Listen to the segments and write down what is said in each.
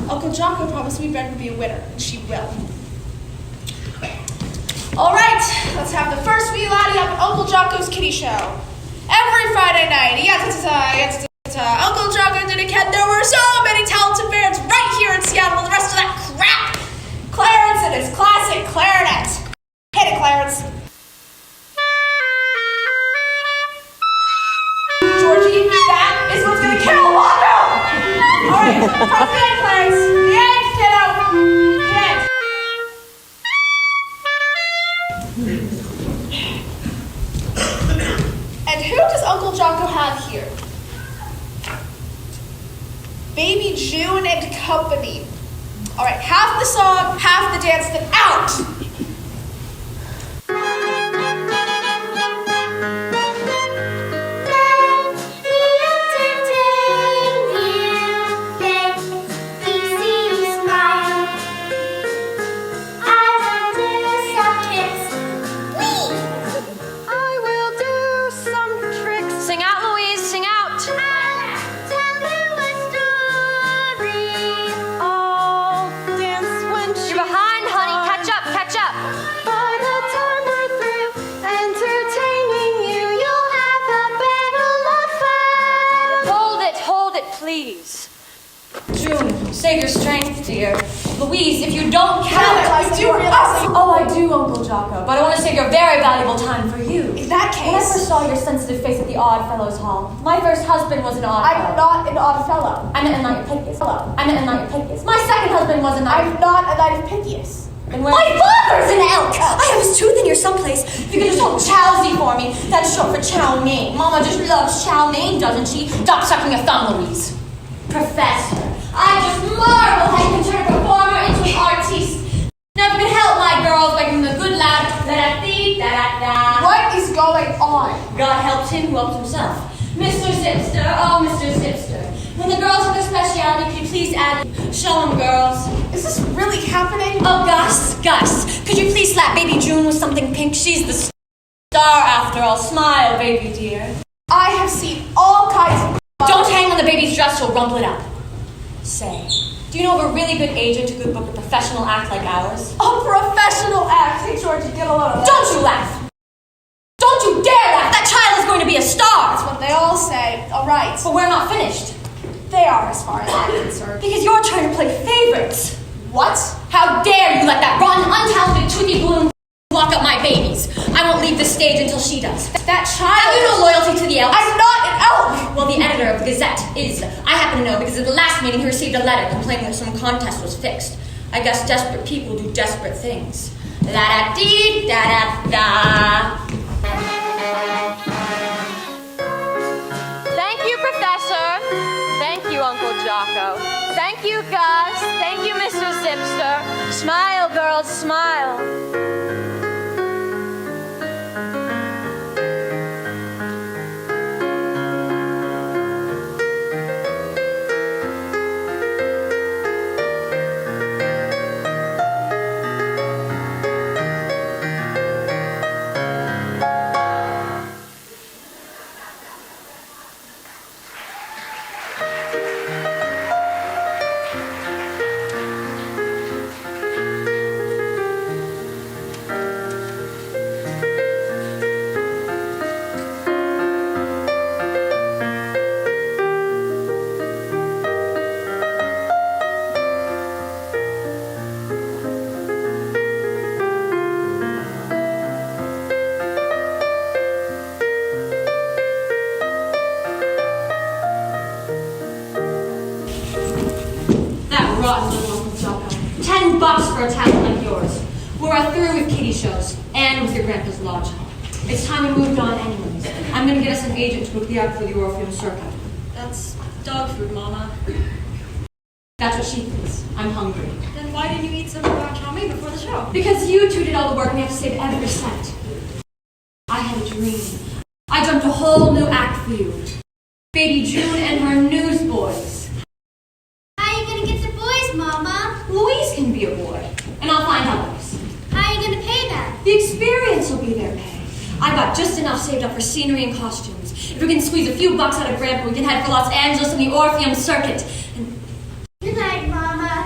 Uncle Jocko promised me Ben would be a winner, and she will. All right, let's have the first wee laddie up at Uncle Jocko's Kitty Show. Every Friday night, Uncle Jocko did a cat. There were so many talented bands right here in Seattle, and the rest of that crap. Clarence and his classic clarinet. Hit it, Clarence. Georgie, that is what's gonna kill Waldo! All right, press the end, Clarence. The end, kiddo. The end. And who does Uncle Jocko have here? Baby June and company. All right, half the song, half the dance, then out! Save your strength, dear. Louise, if you don't count... I do realize... Oh, I do, Uncle Jocko, but I want to save your very valuable time for you. In that case... When I first saw your sensitive face at the Odd Fellows Hall, my first husband was an odd fellow. I'm not an odd fellow. I'm a knight of Pythias. I'm a knight of Pythias. My second husband was a knight. I'm not a knight of Pythias. And my father's an elk! I have his tooth in here someplace. If you could just hold Chowsy for me. That's short for chow mein. Mama just loves chow mein, doesn't she? Stop sucking your thumb, Louise. Professor, I just marvel how you can turn a performer into an artiste. Never could help my girls by being a good lad. Da-da-dee-da-da-da. What is going on? God helps him who helps himself. Mr. Zipster, oh, Mr. Zipster. When the girls have their speciality, could you please add, show them, girls. Is this really happening? Oh, Gus, could you please slap baby June with something pink? She's the star after all. Smile, baby dear. I have seen all kinds of... Don't hang on the baby's dress, she'll rumple it up. Say, do you know of a really good agent who could book a professional act like ours? A professional act. Hey, Georgie, get a load of that. Don't you laugh! Don't you dare laugh! That child is going to be a star! That's what they all say. All right. But we're not finished. They are, as far as I'm concerned. Because you're trying to play favorites. What? How dare you let that rotten, untalented, toothy balloon lock up my babies? I won't leave the stage until she does. That child... Have you no loyalty to the elves? I'm not an elf! Well, the editor of the Gazette is. I happen to know because at the last meeting he received a letter complaining that some contest was fixed. I guess desperate people do desperate things. La-da-dee-da-da-da. Thank you, Professor. Thank you, Uncle Jocko. Thank you, Gus. Thank you, Mr. Zipster. Smile, girls, smile. $10 for a talent like yours. We're through with kitty shows and with your grandpa's lodge hall. It's time we moved on anyways. I'm gonna get us an agent to book the act for the Orpheum Circuit. That's dog food, Mama. That's what she thinks. I'm hungry. Then why didn't you eat some of our chow mein before the show? Because you two did all the work and we have to save every cent. I had a dream. I dreamt a whole new act for you. Baby June and her newsboys. How are you gonna get the boys, Mama? Louise can be a boy, and I'll find others. How are you gonna pay them? The experience will be their pay. I got just enough saved up for scenery and costumes. If we can squeeze a few bucks out of Grandpa, we can head for Los Angeles and the Orpheum Circuit. Good night, Mama.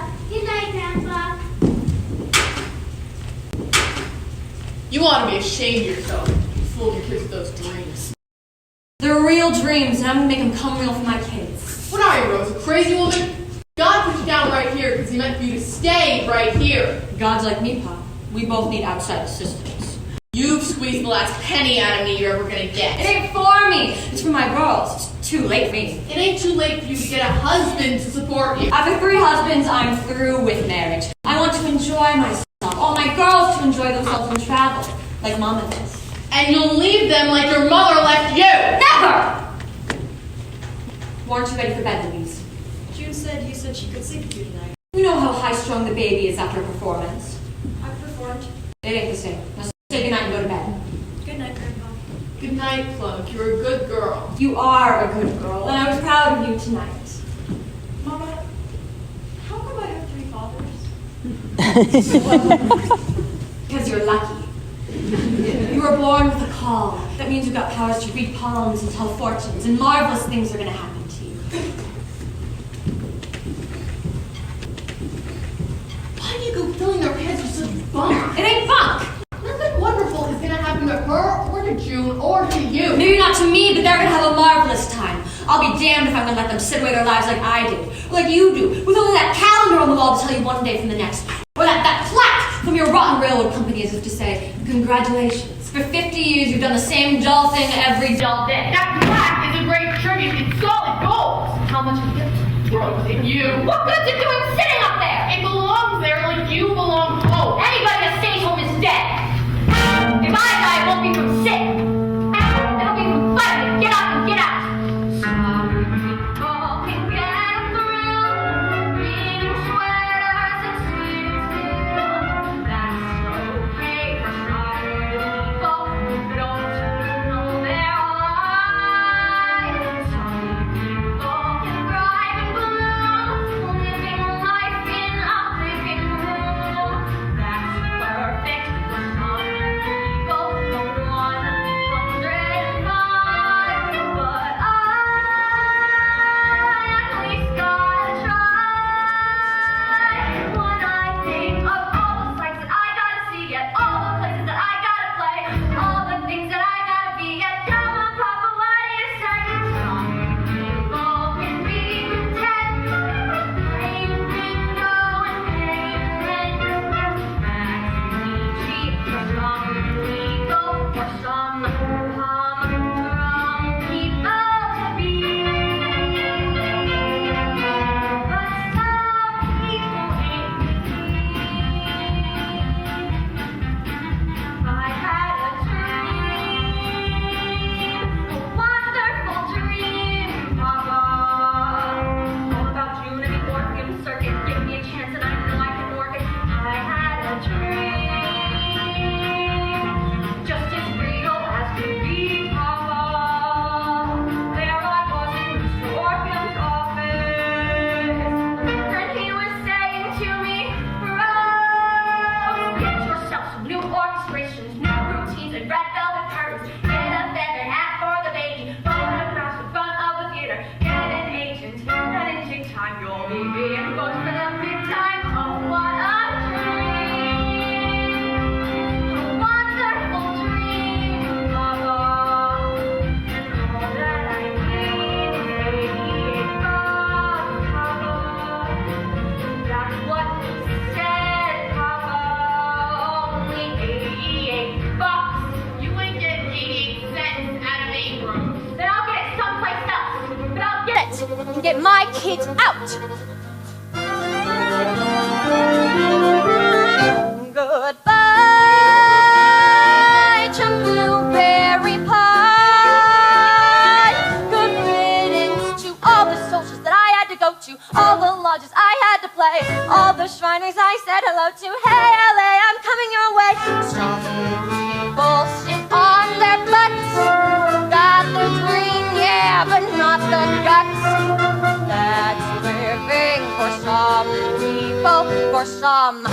You ought to be ashamed of yourself. You fooled your kids with those dreams. They're real dreams, and I'm gonna make them come real for my kids. What are you, Rose, a crazy woman? God put you down right here because he meant for you to stay right here. God's like me, Pop. We both need outside assistance. You've squeezed the last penny out of me you're ever gonna get. It ain't for me. It's for my girls. It's too late for me. It ain't too late for you to get a husband to support you. After 3 husbands, I'm through with marriage. I want to enjoy myself. All my girls to enjoy themselves and travel, like Mama does. And you'll leave them like your mother left you. Never! Weren't you ready for bed, Louise? June said you said she could sleep with you tonight. You know how high-strung the baby is after a performance. I performed. It ain't the same. Now say goodnight and go to bed. Good night, Grandpa. Good night, Plunk. You're a good girl. You are a good girl, and I was proud of you tonight. Mama, how come I have 3 fathers? Because you're lucky. You were born with a call. That means you've got powers to read palms and tell fortunes, and marvelous things are going to happen to you. Why do you go filling their heads with such bunk? It ain't bunk! Nothing wonderful is gonna happen to her or to June or to you. Maybe not to me, but they're going to have a marvelous time. I'll be damned if I'm going to let them sit away their lives like I did, or like you do, with only that calendar on the wall to tell you one day from the next, or that plaque from your rotten railroad company as if to say, congratulations. For 50 years, you've done the same dull thing every dull day. That plaque is a great tribute. It's solid gold. How much of it throws at you? What good's it doing sitting up there? It belongs there like you belong home. Anybody that stays home is dead. If I die, it won't be from sick. It'll be from fighting. Get up and get out. Some people can get a thrill reading sweaters and sitting still. That's okay for some people who don't know their lives. Some people can thrive and bloom, living life in a living room. That's perfect for some people, the 105. But I at least gotta try. When I think of all the sights that I gotta see, yet all the places that I gotta play, all the things that I gotta be, yet come on, Papa, what do you say? Some people can be content, playing bingo and paying rent. That's cheap for some people, for some humdrum people to be. But some people ain't me. I had a dream, a wonderful dream, Papa. All about June and the Orpheum Circuit. Give me a chance and I know I can work it. I had a dream, just as real as could be, Papa. There I was in Mr. Orpheum's office, and he was saying to me, Rose, get yourself some new orchestrations, new routines, and red velvet curtains. Get a feather hat for the baby, photographs in front of the theater. Get an agent, and in due time you'll be being booked for the big time. Oh, what a dream! A wonderful dream, Papa. And all that I need is 88 bucks, Papa. That's what he said, Papa. Only 88 bucks. You ain't getting 88 cents out of me, Rose. Then I'll get it someplace else. But I'll get it and get my kids out. Goodbye, chum blueberry pie. Good riddance to all the socials that I had to go to, all the lodges I had to play, all the Shriners I said hello to. Hey, LA, I'm coming your way. Some people sit on their butts, got the dream, yeah, but not the guts. That's living for some people, for some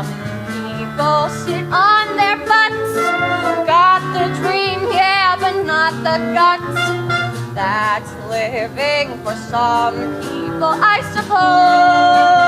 Some people sit on their butts, got the dream, yeah, but not the guts. That's living for some people, I suppose.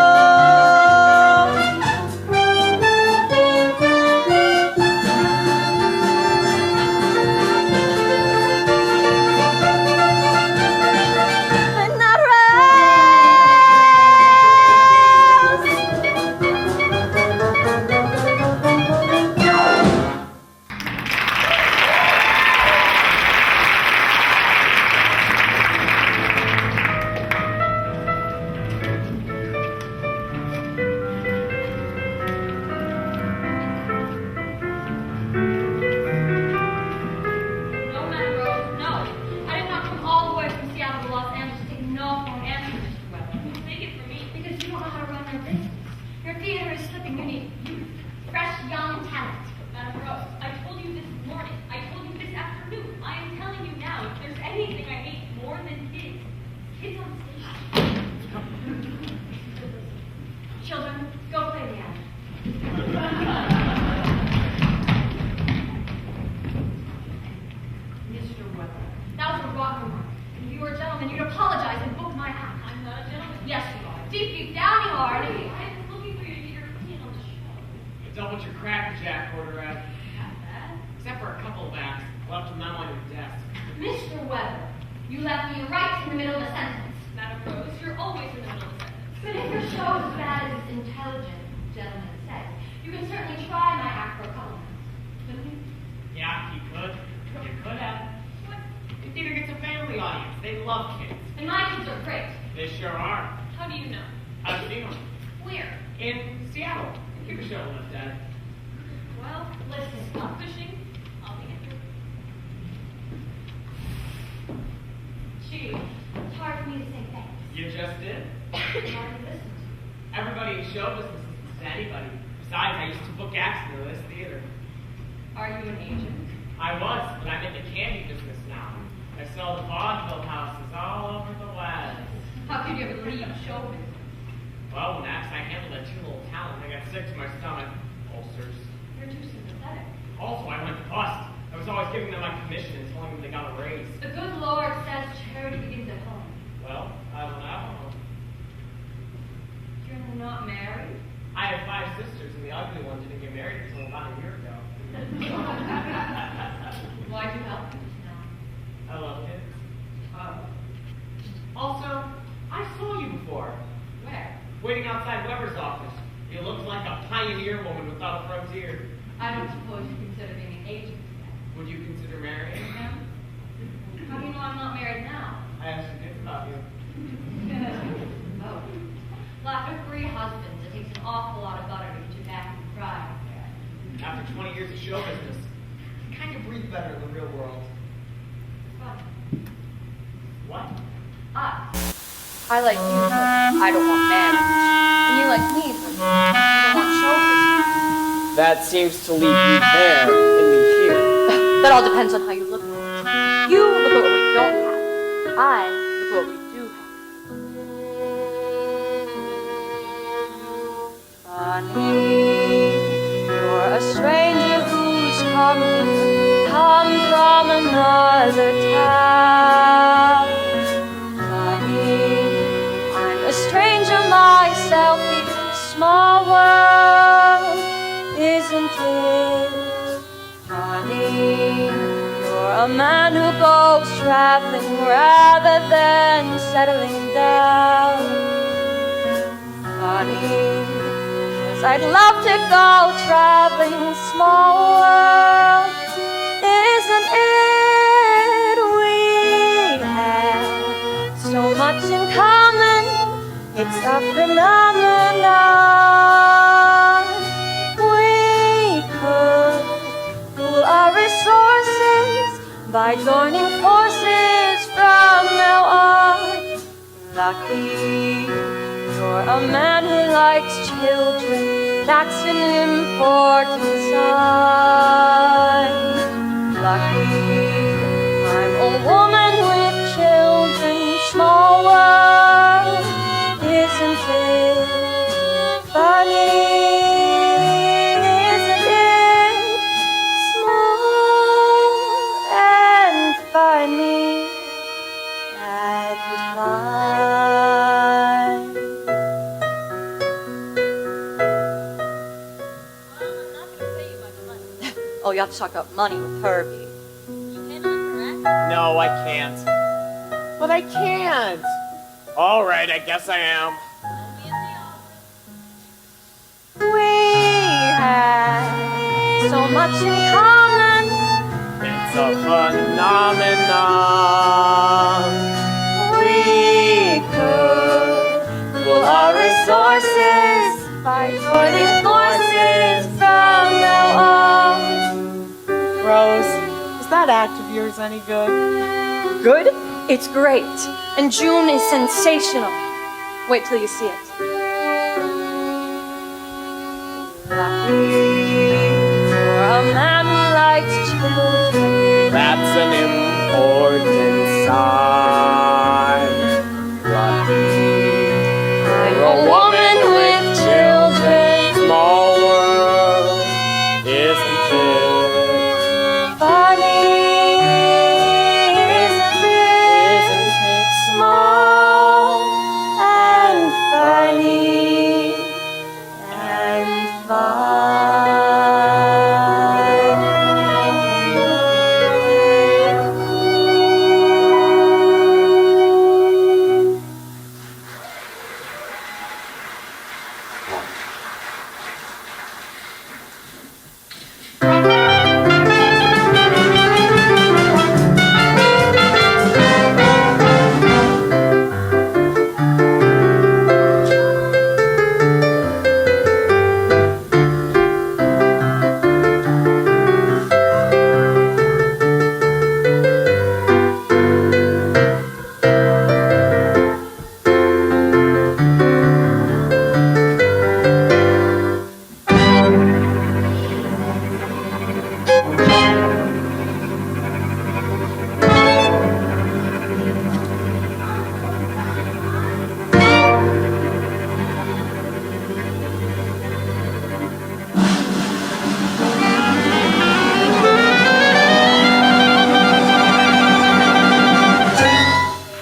I like you, but I don't want marriage. And you like me, but you don't want show business. That seems to leave you there and me here. That all depends on how you look at it. You look at what we don't have. I look at what we do have. Honey, you're a stranger who's come from another town. Myself, it's a small world, isn't it? Honey, you're a man who goes traveling rather than settling down. Honey, 'cause I'd love to go traveling, small world, isn't it? We have so much in common. It's a phenomenon. We could pool our resources by joining forces from now on. Lucky, you're a man who likes children. That's an important sign. Lucky, I'm a woman with children. Small world. Isn't it funny? you have to talk about money with Herbie. You can correct? No, I can't. But I can't. All right, I guess I am. We have so much in common. It's a phenomenon. We could pool our resources, fight joining forces from now on. Rose, is that act of yours any good? Good? It's great. And June is sensational. Wait till you see it. Lucky for a man who likes children. That's an important sign. Lucky for a woman with children. Small world, isn't it? Funny, isn't it? Small and funny and fun.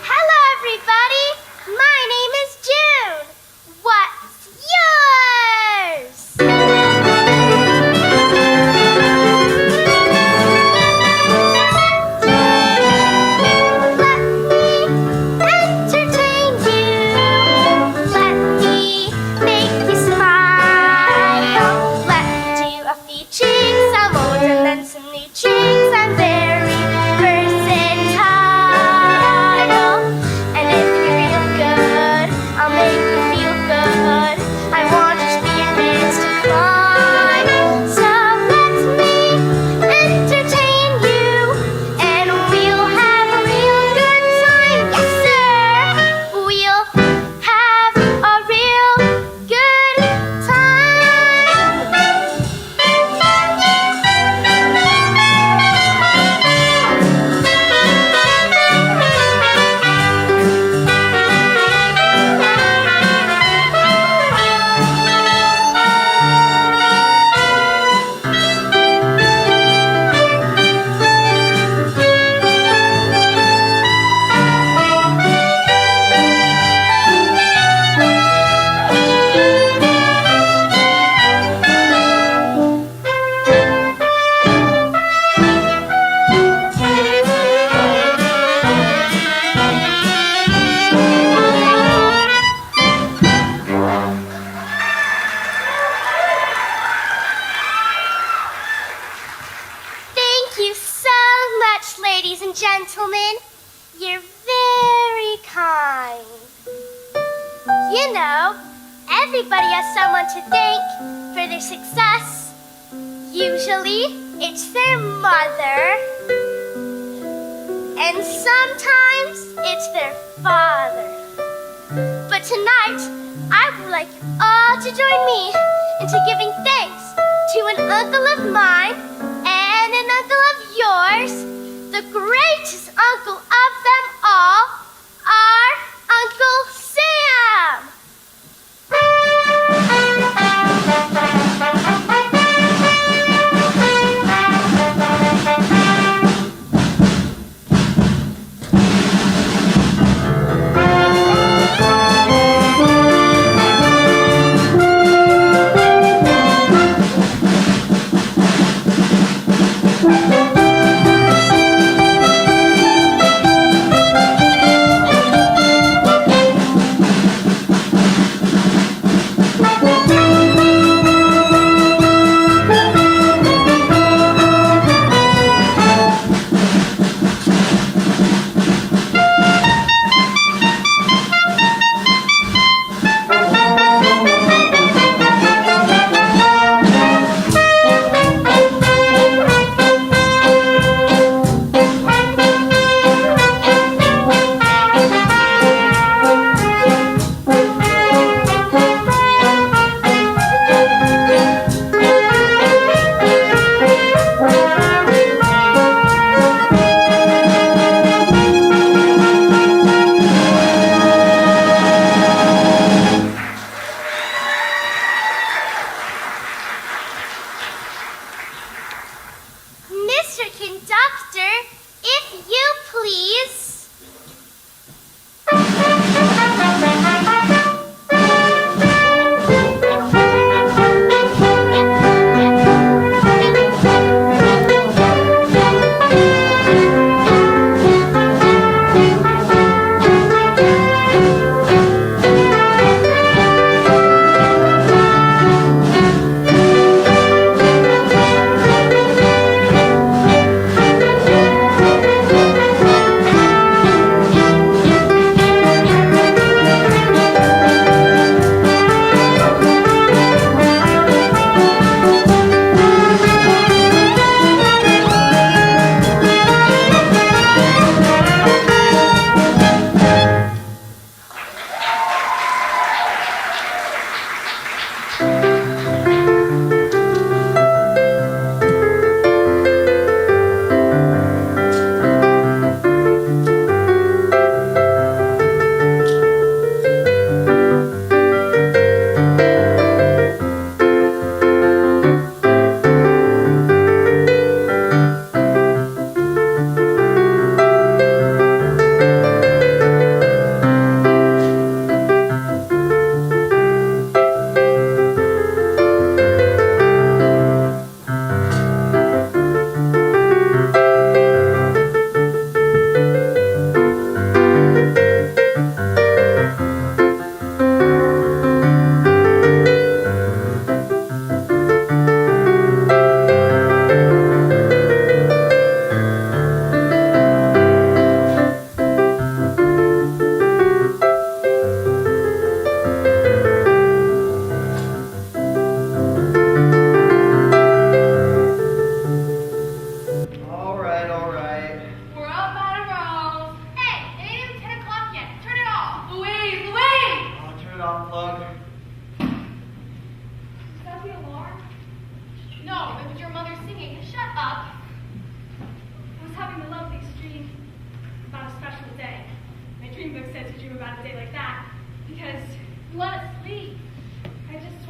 Hello, everybody. My name is June. What's yours? Let me entertain you. Let me make you smile. Let me do a few tricks. Some old and then some new tricks. I'm very versatile. And if you feel good, I'll make you feel good. I want you to be amazed to climb. So let me entertain you, and we'll have a real good time. Yes, sir. We'll have a real good Thank you so much, ladies and gentlemen. You're very kind. You know, everybody has someone to thank for their success. Usually, it's their mother. And sometimes, it's their father. But tonight, I would like you all to join me into giving thanks to an uncle of mine and an uncle of yours, the greatest uncle of them all, our Uncle Sam.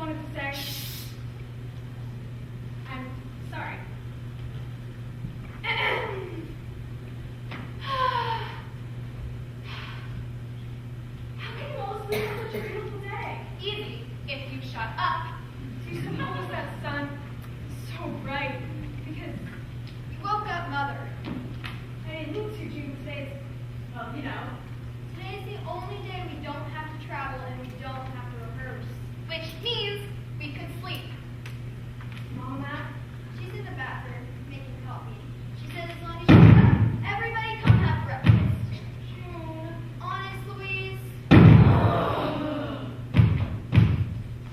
wanted to say, I'm sorry. How can you all sleep on such a beautiful day? Easy, if you shut up. See, so how was that sun so bright? Because You woke up Mother. I didn't need to, June. Today's, well, you know. Today's the only day we don't have to travel and we don't have to rehearse. Which means we could sleep. Mom, Matt, She's in the bathroom making coffee. She said as long as you shut up, everybody come have breakfast. June. Honest, Louise.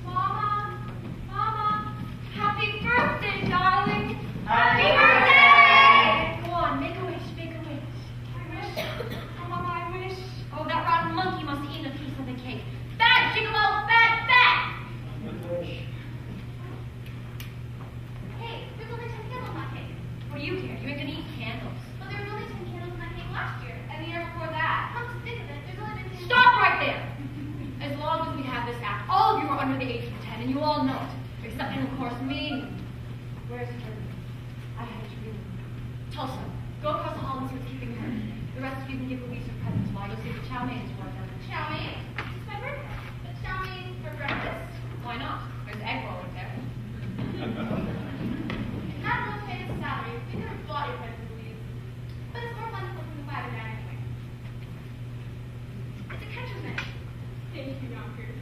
Mama, happy birthday, darling. Happy birthday! Go on, make a wish, make a wish. I wish, oh, Mama, I wish. Oh, that rotten monkey must have eaten a piece of the cake. Bad, Gigolo, bad, bad! Hey, there's only 10 candles on that cake. What do you care? You ain't gonna eat candles. Well, there were only 10 candles on that cake last year, and the year before that. Come to think of it, there's only been 10. Stop right there! As long as we have this act, all of you are under the age of 10, and you all know it. Except, of course, me. Where's her? I had a dream. Tulsa, go across the hall and see what's keeping her. The rest of you can give Louise her presents while you'll see the chow mein is work on it. Chow mein? It's my birthday. But chow mein for breakfast? Why not? There's egg roll in there. Not really paid his salary. We could have bought your present, Louise. But it's more fun to flip from the wagon down anyway. It's a catcher's mitt. Thank you, Yonkers.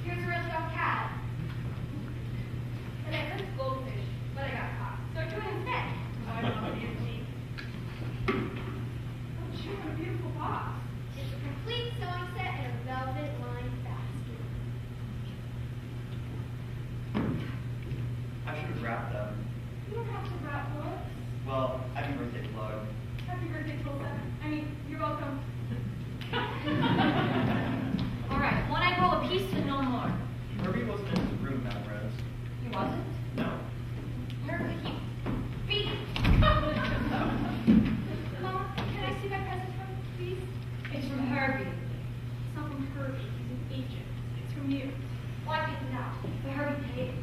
Here's a real tough cat. And I cooked goldfish, but I got caught. So I do it instead. Oh, I love Nancy. Oh, June, what a beautiful box. It's a complete sewing set and a velvet lined basket. I should have wrapped them. You don't have to wrap books. Well, happy birthday, Plug. Happy birthday, Tulsa. I mean, you're welcome. All right, one egg roll apiece and no more. Herbie wasn't in his room that Rose. He wasn't? No. You're cooking. Beat. Mama, can I see my present from you, please? It's from Herbie. It's not from Herbie. He's an agent. It's from you. Why pick it out? But Herbie paid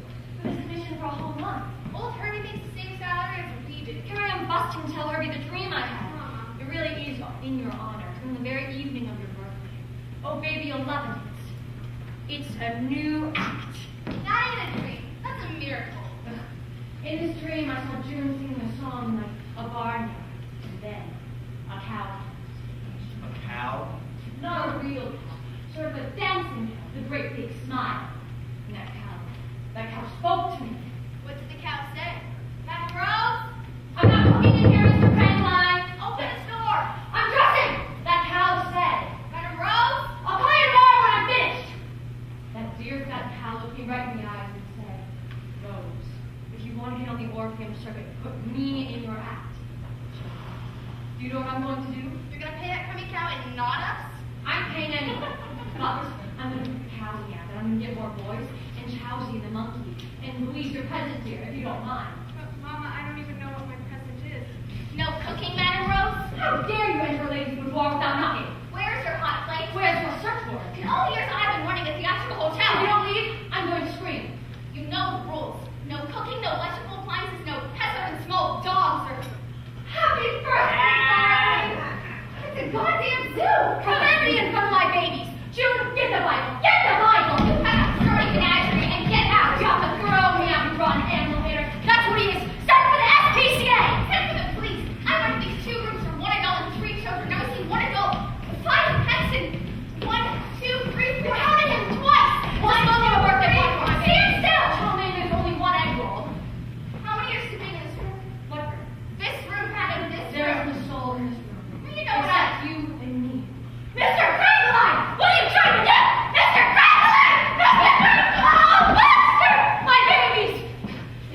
for this commission for a whole month. Old Herbie makes the same salary as we do. Here I am busting to tell Herbie the dream I had. Mama. It really is in your honor. From the very evening of your birthday. Oh, baby, you'll love it. It's a new act. Not even a dream. That's a miracle. In this dream, I saw June singing a song like a barnyard, and then a cow. A cow? Not a real cow, sort of a dancing cow with a great big smile. And that cow spoke to me. What did the cow say? Madam Rose? I'm not cooking in here, Mr. Crankline. Open the door. I'm dressing. That cow said, Madam Rose? I'll call you tomorrow when I'm finished. That dear fat cow looked me right in the eyes and said, Rose, if you want to get on the Orpheum circuit, put me in your act. Do you know what I'm going to do? You're gonna pay that crummy cow and not us? I'm paying anyone. But I'm going to put the cow in the act, and I'm going to get more boys, and Chowsy the monkey, and Louise your present dear, if you don't mind. But, Mama, I don't even know what my present is. No cooking, Madam Rose? How dare you enter a lady's boudoir without knocking? Where's your hot plate? Where's your search warrant? In all the years I've been running a theatrical If hotel, you don't leave, I'm going to scream. you know the rules. No cooking, no electrical appliances, no pets or small dogs or... Happy birthday! It's a goddamn zoo! Calamity in front of my babies! June, get the Bible! Get the Bible! You have a dirty menagerie and get out! You have to throw me out and run animal hater. That's what he is! Send for the SPCA! Send for the police! I run these 2 rooms for 1 adult and 3 children. Never seen 1 adult. 5 pets and 1, 2, 3, 4. Counted him twice! One only a birthday party for my baby. Stand still! Tell me there's only one egg roll. How many are sleeping in this room? What room? This room, Pat, and this There room. isn't a soul in this room. You know what I... Except you and me. Mr. Crankline! What are you trying to do? Mr. Crankline! Mr. Crankline! Mr. My babies!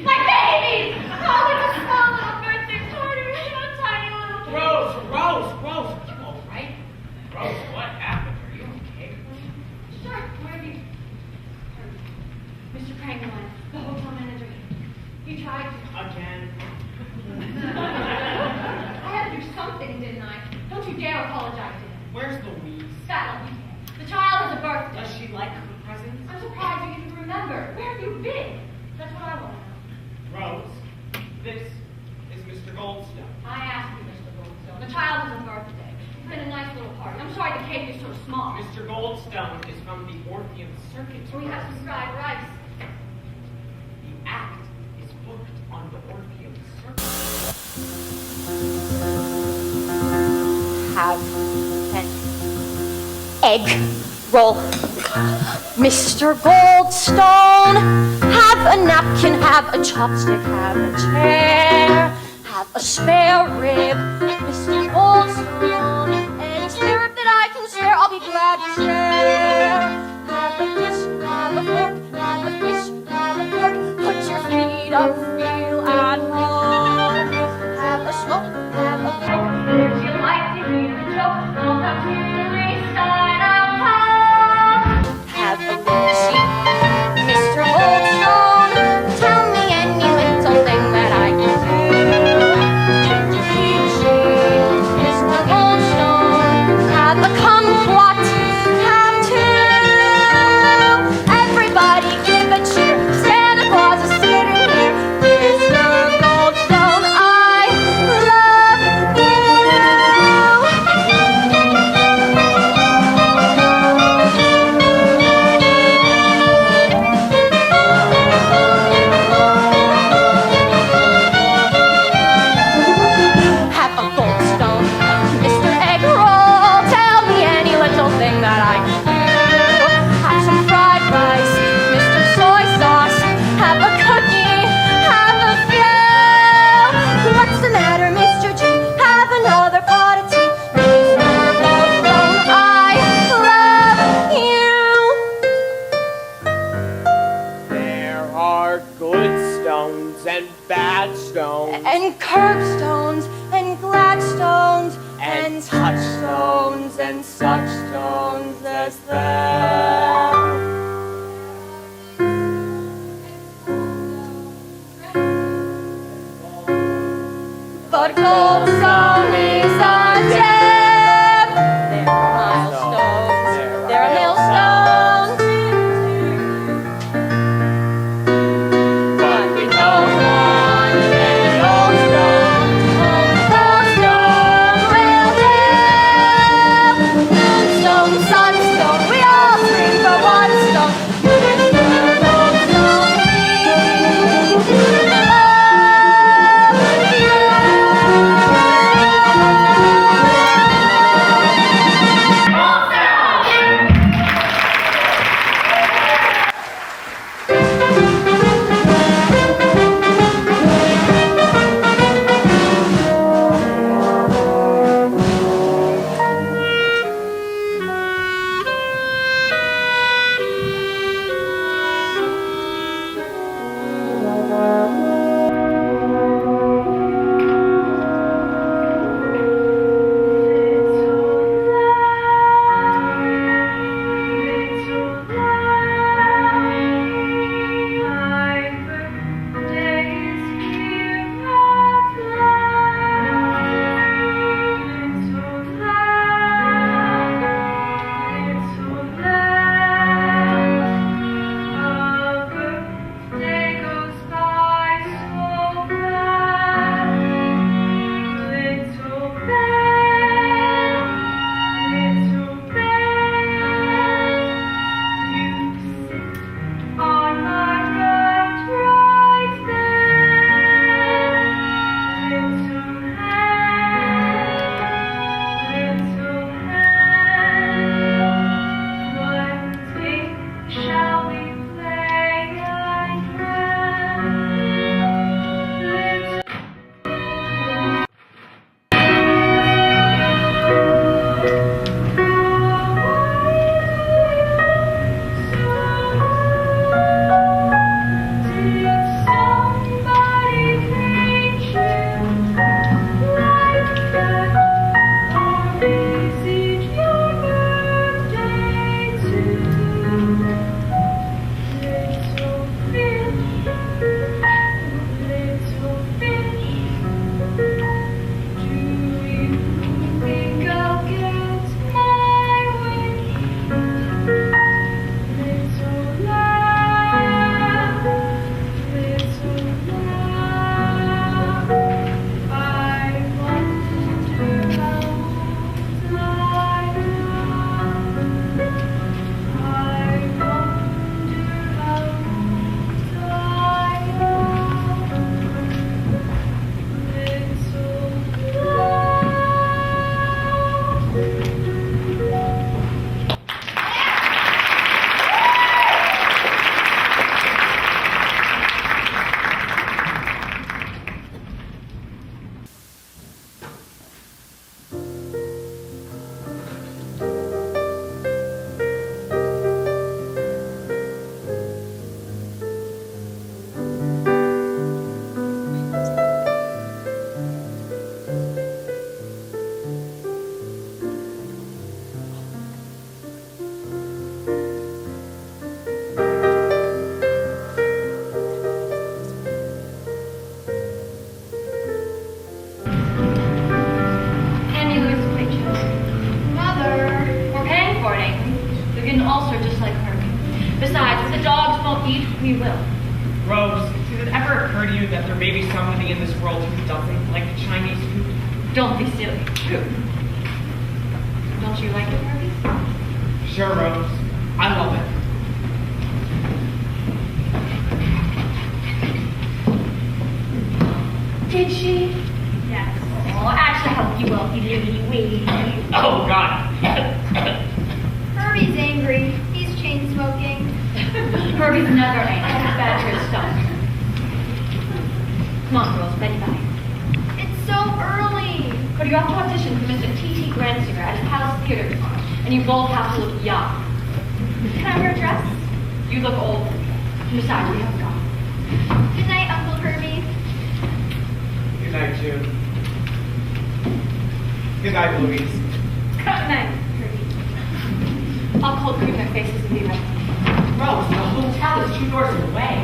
My babies! Oh, it's a small little birthday party. A tiny little... Rose! You all right? Rose, what happened? Are you okay? Sure, where have you? Mr. Crankline, the hotel manager. You tried to. Again? I had to do something, didn't I? Don't you dare apologize to him. Where's Louise? Fat like you can. The child has a birthday. Does she like her presents? I'm surprised you even remember. Where have have you been? That's what I want to know. Rose, this is Mr. Goldstone. I asked you, Mr. Goldstone. The child is a birthday. It's been a nice little party. I'm sorry the cake is so small. Mr. Goldstone is from the Orpheum Circuit. We have some fried rice. The act is booked on the Orpheum Circuit. Have an egg roll. Mr. Goldstone, have a napkin, have a chopstick, have a chair, have a spare rib. Mr. Goldstone, any spare rib that I can share, I'll be glad to share. Have a dish, have a fork, have a fish, have a fork. Put your feet up, feel at home. Have a smoke, have a coke. Would you like to hear a joke? I'll have to recite a poem. Have a little sheep, Mr. Goldstone. Tell me any little thing that I can do. Mr. Goldstone, have a kumquat, have two. Everybody give a cheer. Santa Claus is sitting here. Mr. Goldstone, I love you. Have a Goldstone, Mr. Egg Roll. Tell me any little thing that I can do. Have some fried rice, Mr. Soy Sauce. Have a cookie, have a few. What's the matter, Mr. G? Have another pot of tea. Mr. Goldstone, I love you. There are good stones and bad stones. And curbstones and gladstones and touchstones and such stones as that. But Goldstone is a gem. There are milestones. There are millstones. But we don't want any old stone. Only Goldstone will do. Moonstone, sunstone, we all scream for one stone. Mr. Goldstone, we love you. dogs won't eat, we will. Rose, did it ever occur to you that there may be somebody in this world who doesn't like Chinese food? Don't be silly. Don't you like it, Herbie? Sure, Rose. I love it. Did she? Yes. Oh, actually, I hope you will. Oh, God. Herbie's angry. He's chain smoking. Herbie's never angry. He's bad for his stomach. Come on, girls. Ready, bye. It's so early. But you have to audition for Mr. T.T. Gransinger at his Palace Theater tomorrow. And you both have to look young. Can I wear a dress? You look old. Besides, we have to go. Good night, Uncle Herbie. Good night, June. Good night, Louise. Good night, Herbie. I'll cold cream their faces and be right back. Rose, the hotel is 2 doors away.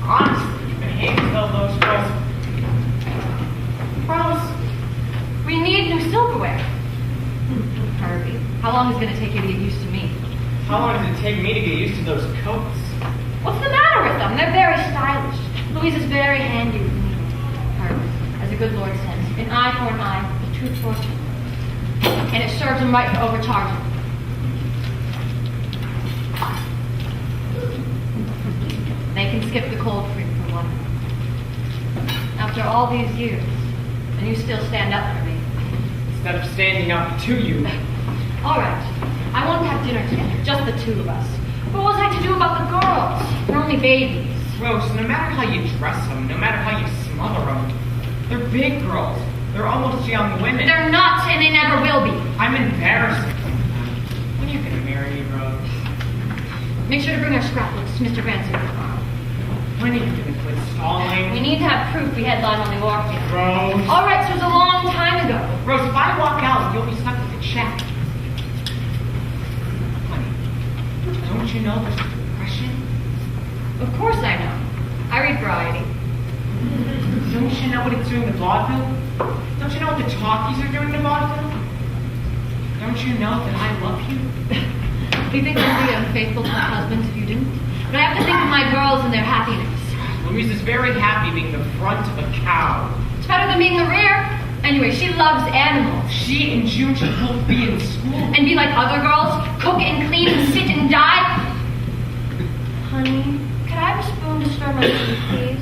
Honestly, you've been hanging till those girls. Rose, we need new silverware. Herbie, how long is it going to take you to get used to me? How long does it take me to get used to those coats? What's the matter with them? They're very stylish. Louise is very handy with me. Herbie, as a good Lord says, an eye for an eye, a tooth for a tooth. And it serves him right for overcharging. They can skip the cold cream for one. After all these years, and you still stand up for me. Instead of standing up to you. All right, I want to have dinner together, just the two of us. But what was I to do about the girls? They're only babies. Rose, no matter how you dress them, no matter how you smother them, they're big girls. They're almost young women. They're not, and they never will be. I'm embarrassed. When are you going to marry me, Rose? Make sure to bring our scrapbooks to Mr. Ransom tomorrow. When are you going to quit stalling? We need to have proof we headline on the Orpheum. Rose. All right, so it was a long time ago. Rose, if I walk out, you'll be stuck with a check. Honey, don't you know there's depression? Of course I know. I read Variety. Don't you know what it's doing to vaudeville? Don't you know what the talkies are doing to vaudeville? Don't you know that I love you? Do you think I'd be unfaithful to my husband if you didn't? But I have to think of my girls and their happiness. Louise is very happy being the front of a cow. It's better than being the rear. Anyway, she loves animals. She and June should both be in school. And be like other girls, cook and clean and sit and die. Honey, could I have a spoon to stir my tea, please?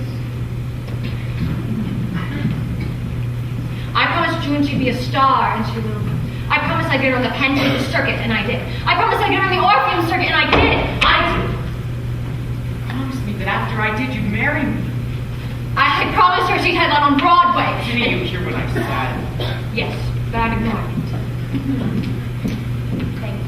I promised June she'd be a star, and she will be. I promised I'd get her on the Penn circuit, and I did. I promised I'd get her on the Orpheum circuit, and I did. I did. Promise me that after I did, you'd marry me. I promised her she'd headline on Broadway. Didn't you hear what I said? Yes, but I'd ignored it. Thank you.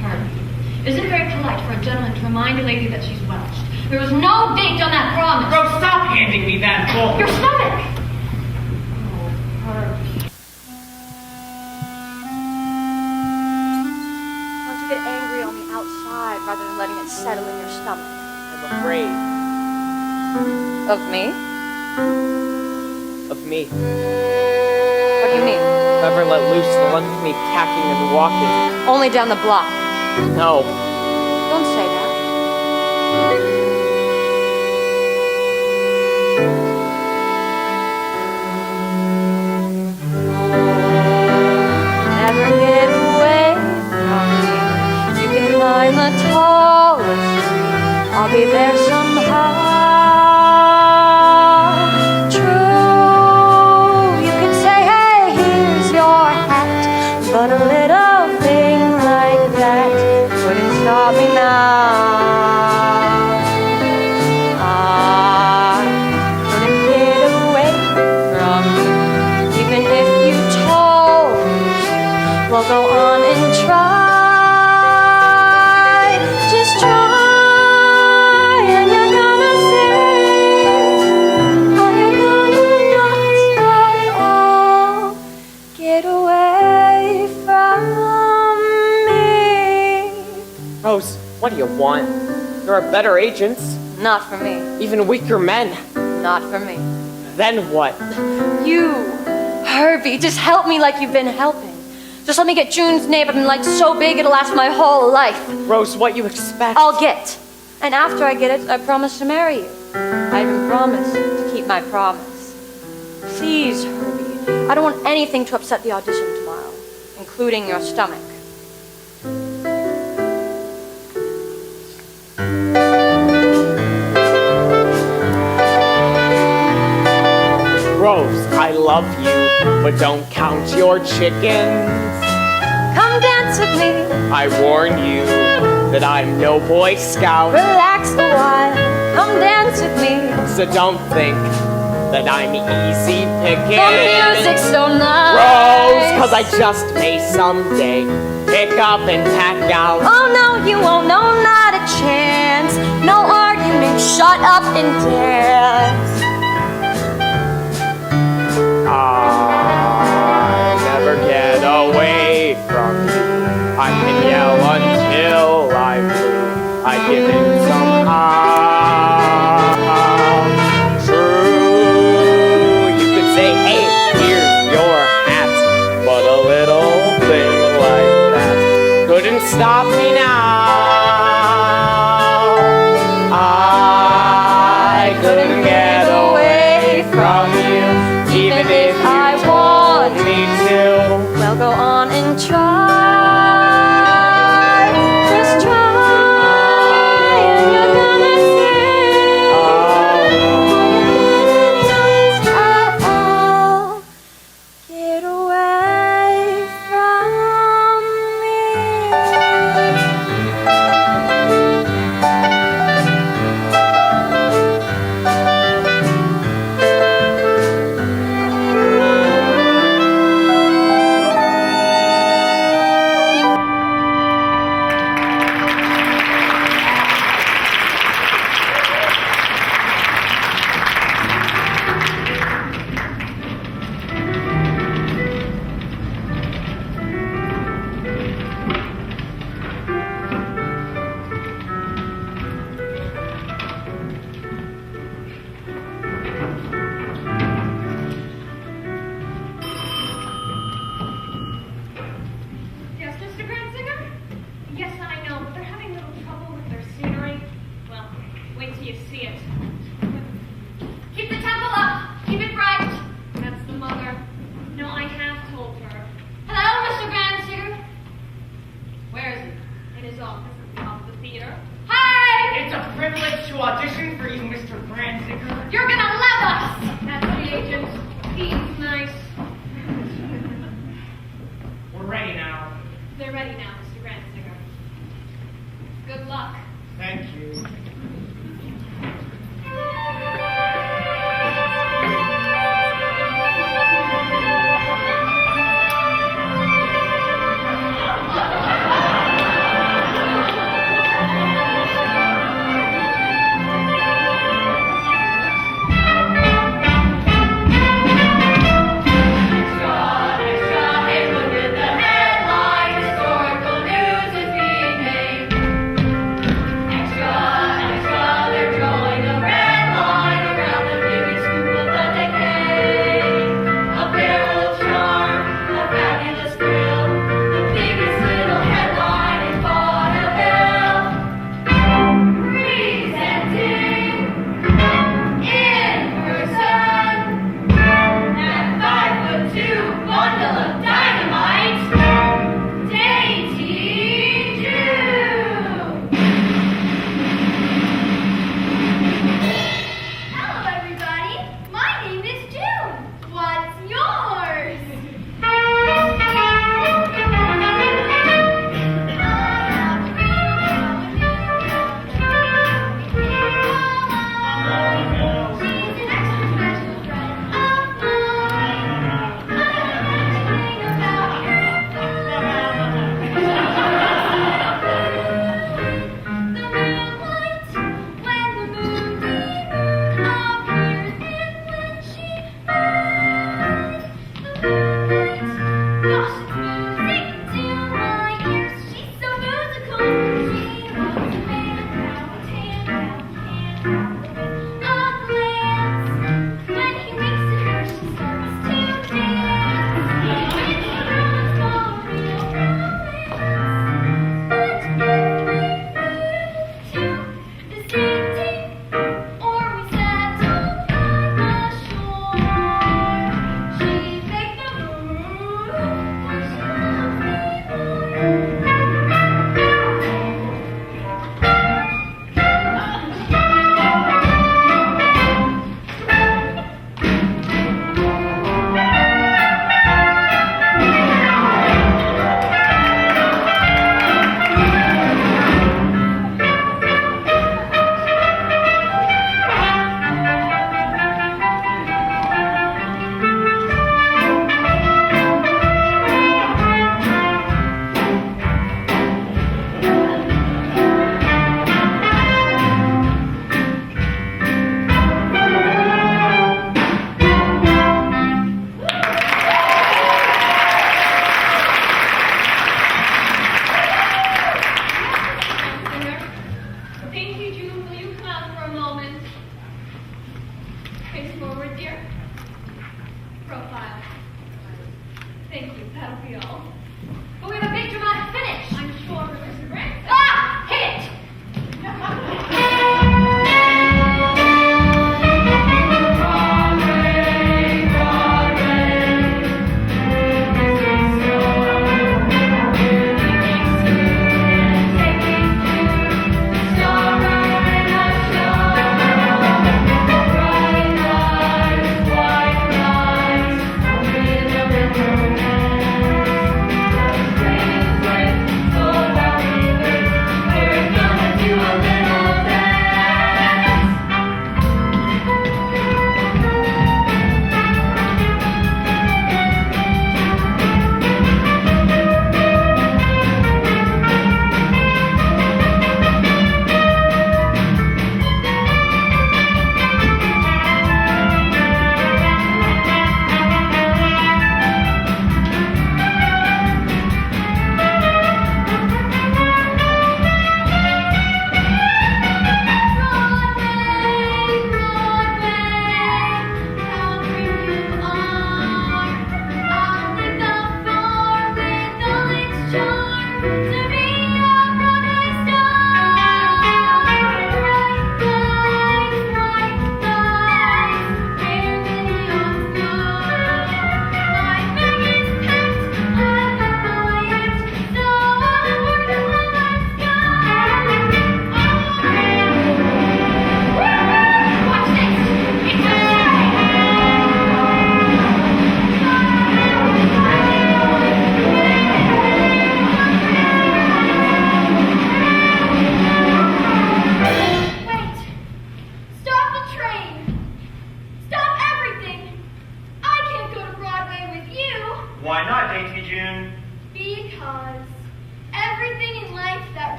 Herbie, isn't it very polite for a gentleman to remind a lady that she's Welsh? There was no date on that promise. Rose, stop handing me that book. Your stomach! Oh, Herbie. Want to get angry on the outside rather than letting it settle in your stomach. I'm afraid Of me? of me. What do you mean? Never let loose the one with me packing and walking. Only down the block. No. Don't say that. Never get away from me. You can climb the tallest tree. I'll be there somehow. True, you can say, hey, here's your hat. But a little thing like that couldn't stop me now. I couldn't get away from you, even if you told me to. Well, go on and try. Just try, and you're gonna see how you're gonna not at all get away from me. Rose, what do you want? There are better agents, Not for me. even weaker men. Not for me. Then what? You, Herbie, just help me like you've been helping. Just let me get June's name and like so big it'll last my whole life. Rose, what you expect? I'll get. And after I get it, I promise to marry you. I even promise to keep my promise. Please, Herbie, I don't want anything to upset the audition tomorrow, including your stomach. Rose, I love you, but don't count your chickens. Come dance with me. I warn you that I'm no Boy Scout, Relax a while. Come dance with me. so don't think that I'm easy picking. The music's so nice. Rose, 'cause I just may someday pick up and pack out. Oh no, you won't. No, not a chance. No arguing. Shut up and dance. I never get away from you. I can yell until I'm blue. I give in somehow. True, you could say, hey, here's your hat. But a little thing like that couldn't stop me now. I couldn't get away from you, even if I you want told me to. Well, go on and try. Just try, and you're gonna see. I'll get away from me. Yes, Mr. Granzinger? Yes, I know, but they're having a little trouble with their scenery. Well, wait till you see it. Keep the temple up! Keep it bright! That's the mother. No, I have told her. Hello, Mr. Granzinger? Where is he? In his office at the top of the theater. Hi! It's a privilege to audition for you, Mr. Brandsinger. You're gonna love us! That's the agent. He's nice. We're ready now. They're ready now, Mr. Granzinger. Good luck. Thank you. Extra,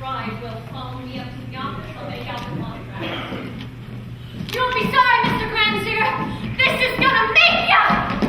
McBride will phone me up to the office. I'll make out the contract. You won't be sorry, Mr. Gransinger. This is gonna make ya!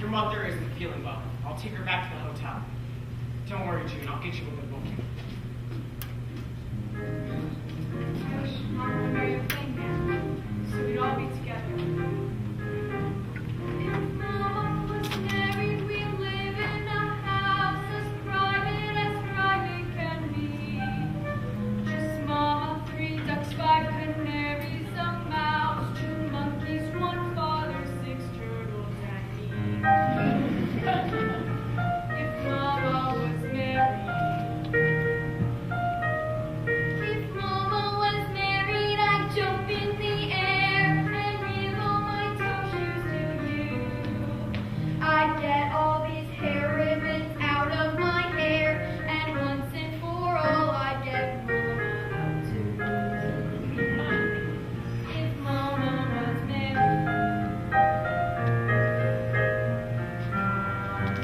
Your mother isn't feeling well. I'll take her back to the hotel. Don't worry, June. I'll get you a good booking. I wish Mom would marry a thing now, so we'd all be together. If Mom was married, we'd live in a house as private can be. Just Mama, 3 ducks, 5 canaries, a mouse, 2 monkeys, 1 father, 6 turtles, and me. If Mama was married. If Mama was married, I'd jump in the air and give all my toe shoes to you. I'd get all these hair ribbons out of my hair, and once and for all, I'd get Mama to if Mama was married.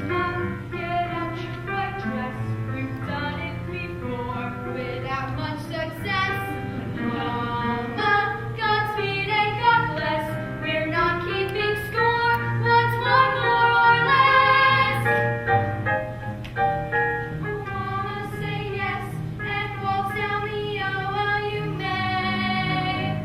Mama, get out your white dress. We've done it before without much success. Mama, Godspeed and God bless. We're not keeping score. What's 1 more or less? Oh, Mama, say yes and waltz down the aisle while you may.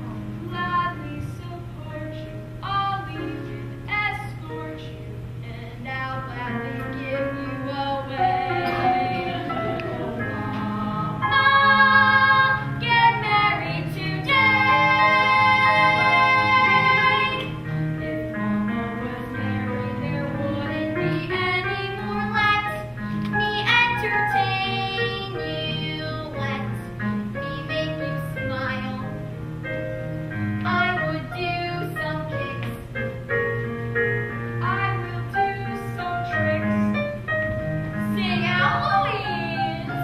I'll gladly support you. I'll leave you, escort you, and I'll gladly give you away. Oh, Mama, get married today. If Mama was married, there wouldn't be any more. Let me entertain you. Let me make you smile. I would do some kicks. I will do some tricks. Sing out, Louise.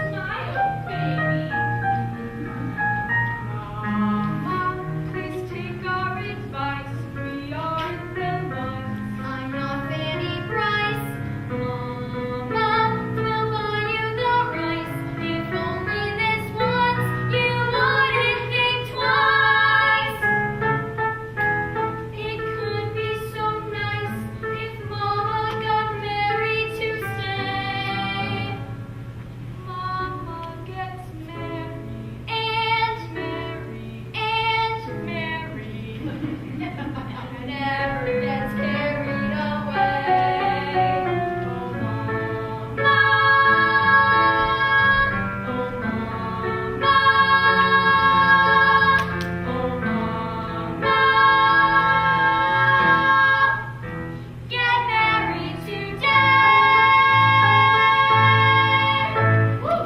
Smile, baby. Mama, please take our advice. We aren't the ones. I'm not Fanny Price. Mama, we'll buy you the rice. If only this once, you wouldn't think twice. It could be so nice if Mama got married to stay. Mama gets married and married and married and never gets carried away. Oh, Mama. Oh, Mama. Oh, Mama. Get married today. Woo!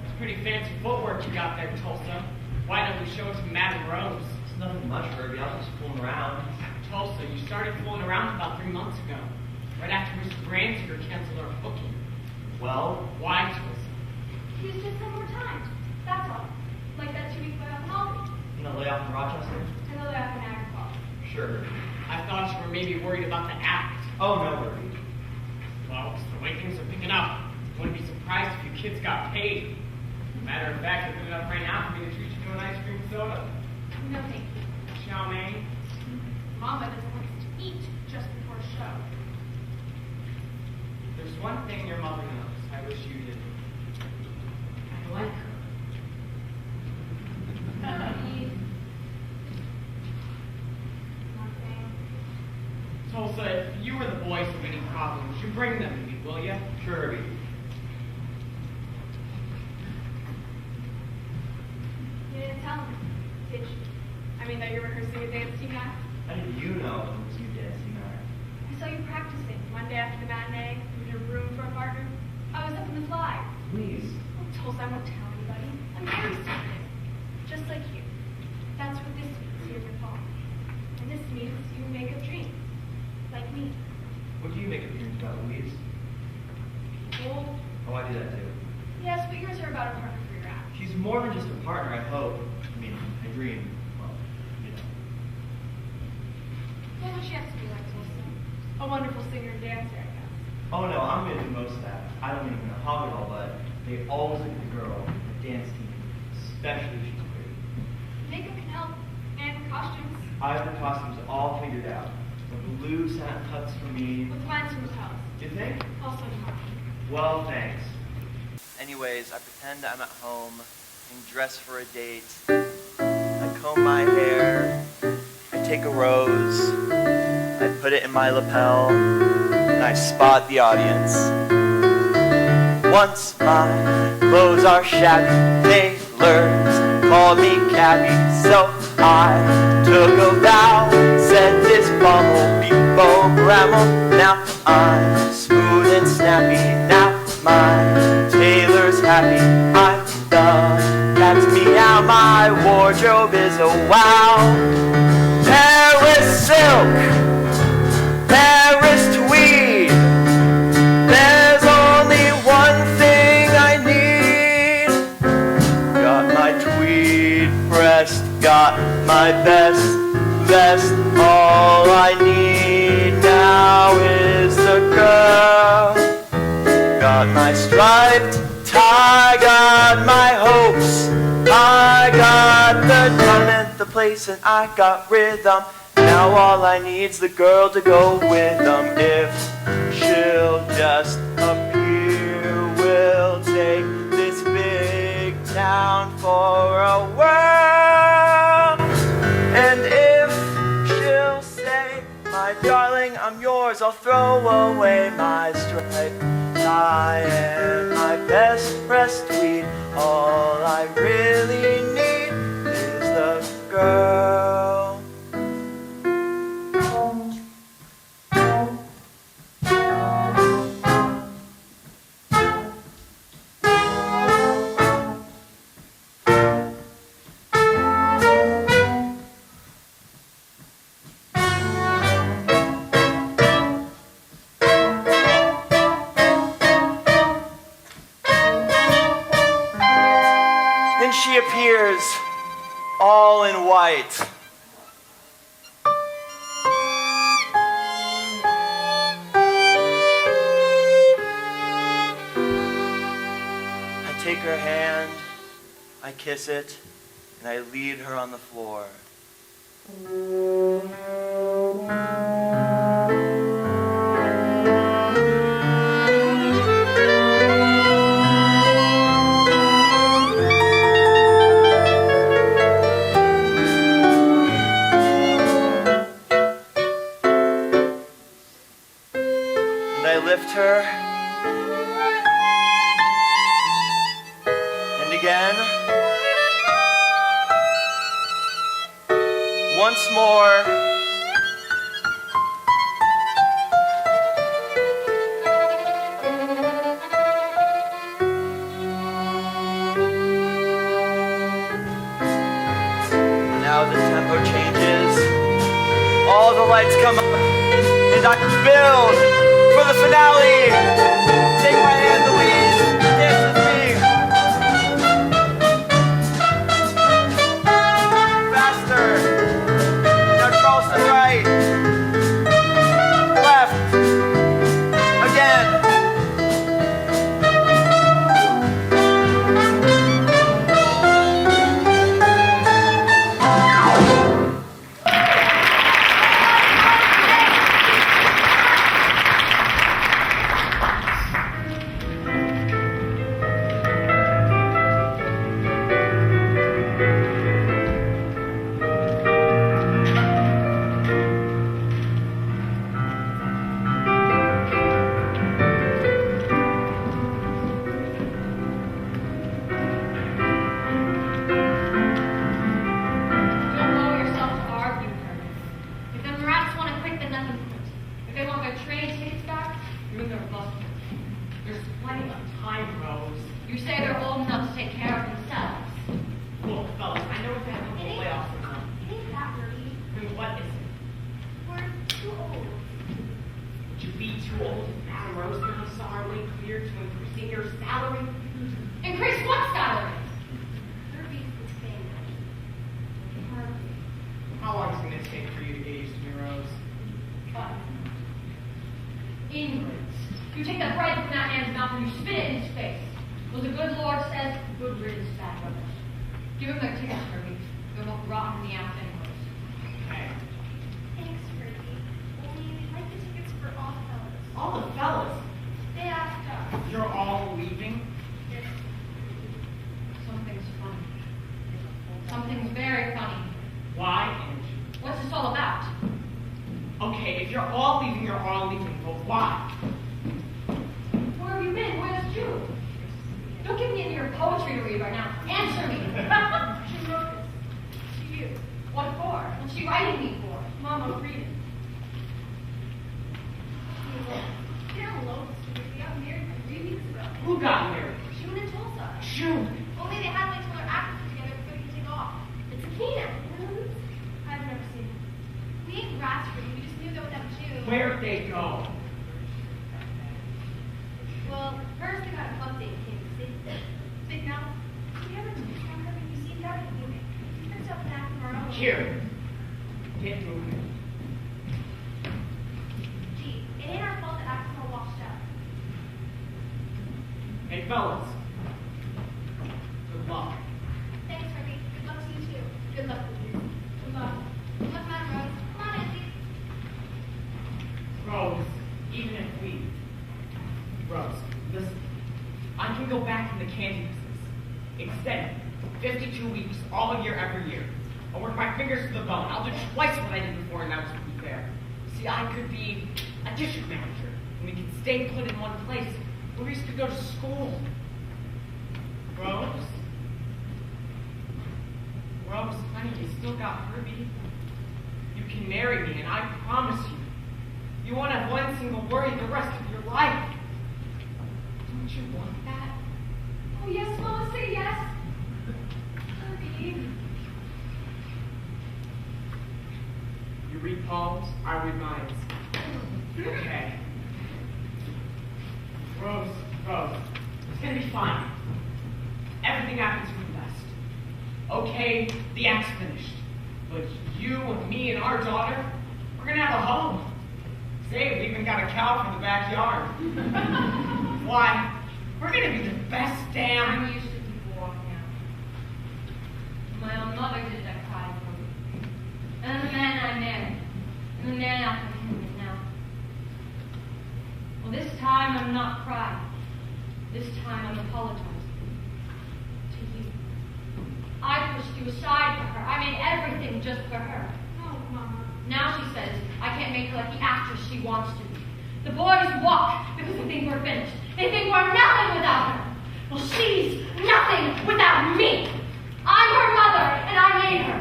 It's pretty fancy footwork you got there, Tulsa. Why don't we show it to Madame Rose? It's nothing much, Herbie. I was just fooling around. Tulsa, you started fooling around about 3 months ago, right after Mr. Branziger canceled our booking. Well, Why, Tulsa? Use just some more time. That's all. Like that 2 week layoff in Albany. you know, lay off in Rochester? And the layoff in Agriculture. Sure. I thought you were maybe worried about the act. Oh, no, Herbie. Well, it's the way things are picking up. Wouldn't be surprised if your kids got paid. Matter of fact, they're good enough right now for me to treat you to an ice cream soda. No thank you. Chow mein. Mama doesn't want us to eat just before a show. There's one thing your mother knows. I wish you did. I like her. Nothing. Tulsa, if you or the boys have any problems, you bring them to me, will you? Sure, Herbie. You didn't tell me, did you? I mean that you're rehearsing a dance team now? How did you know it was you dancing there? I saw you practicing Monday after the matinee in your room for a partner. I was up in the fly. Please. Oh, Tulsa, I won't tell anybody. I'm very secretive. Just like you. about Louise? Well, Oh, I do that too. yes, but yours are about a partner for your act. She's more than just a partner, I hope. I mean, I dream. Well, you know. What would she have to be like Tulsa? A wonderful singer and dancer, I guess. Oh no, I'm gonna do most of that. I don't even know how it all, but they always look at the girl, the dance team, especially if she's pretty. Makeup can help, and costumes. I have the costumes all figured out. The blue satin tux for me. With mine from the house. Do you think? Also tomorrow. Well, thanks. Anyways, I pretend I'm at home and dress for a date. I comb my hair. I take a rose. I put it in my lapel. And I spot the audience. Once my clothes are shabby, tailors call me cabby, so I took a vow, said this bum will be Bo Bramble. Now I'm smooth and snappy, now my tailor's happy. I'm the cat's meow, my wardrobe is a wow. Paris silk, Paris tweed, there's only one thing I need. Got my tweed pressed, got my best vest. All I need now is the girl. Got my striped tie, got my hopes. I got the time and the place, and I got rhythm. Now all I need's the girl to go with them. If she'll just appear, we'll take this big town for a whirl. And if she'll say, my darling, I'm yours, I'll throw away my striped tie and my best pressed tweed. All I really need is the girl. Then she appears all in white. I take her hand, I kiss it, and I lead her on the floor. I lift her, and again, once more, now the tempo changes, all the lights come up, and I build for the finale. Take my hand, Louise, dance with me. Faster. Now Charleston right. Left. Again. You say they're old enough to take care of themselves. Look, fellas, I know we have a whole layoff for them. It ain't that dirty. I mean, what is it? We're too old. Would you be too old to marry? Lord says, good riddance, bad rubbish. Give them their tickets, Herbie. They're both rotten in the ass anyways. Okay. Thanks, Fergie. Only we'd like the tickets for all fellas. All the fellas, They asked us. you're all leaving? Something's funny. Something's very funny. Why, Angie? What's this all about? Okay, if you're all leaving, you're all leaving, but why? Where have you been? Where's Jude? Don't give me any of your poetry to read right now. Answer me. She wrote this. To you. What for? What's she writing me for? Mama, read it. Carol Lowe's. We got married like 3 weeks ago. Who got married? June and Tulsa. Shoot. Only they had like till their actors together before they could take off. It's a Keenan. I've never seen it. We ain't rats for you. We just knew that with them too. Where'd they go? Well, first they got a club date in Kansas City. Big Mouth. We haven't seen that movie. We picked up an act of our own. Here. Get moving. Gee, it ain't our fault that act's all washed up. Hey, fellas. Good luck. Thanks, Herbie. Good luck to you too. Good luck with you. Good luck. Good luck, Madam Rose. Come on, Nancy. Rose, even if we... Rose, listen. I can go back in the candy business. Extend 52 weeks, all year, every year. I'll work my fingers to the bone. I'll do twice what I did before, and that was to be fair. See, I could be a district manager, and we could stay put in one place. Louise could go to school. Rose? Rose, honey, you still got Herbie. You can marry me, and I promise you, you won't have one single worry the rest of your life. Don't you want that? Oh, yes, Mama, say yes. Herbie. You read poems, I read minds. Okay. Rose, it's gonna be fine. Everything happens for the best. Okay, the act's finished. But you and me and our daughter, we're gonna have a home. Say, we even got a cow for the backyard. Why? We're gonna be the best damn... I'm used to people walking out. My own mother did that cry for me. And then the man I married. And the man after him is now. Well, this time I'm not crying. This time I'm apologizing. To you. I pushed you aside for her. I made everything just for her. Oh, Mama. Now she says I can't make her like the actress she wants to be. The boys walk because they think we're finished. They think we're nothing without her. Well, she's nothing without me. I'm her mother, and I made her.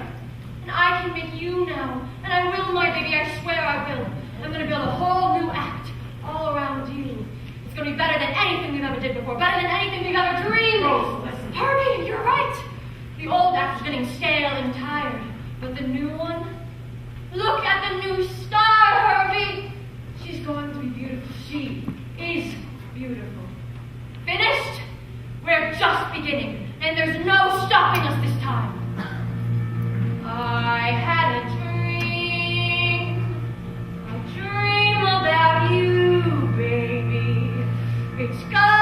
And I can make you now. And I will, my baby, I swear I will. I'm going to build a whole new act all around you. It's going to be better than anything we've ever did before. Better than anything we've ever dreamed. Rose, listen. Herbie, you're right. The old act is getting stale and tired. But the new one? Look at the new star, Herbie. She's going to be beautiful. She is beautiful. Finished? We're just beginning, and there's no stopping us this time. I had a dream about you, baby. It's gone.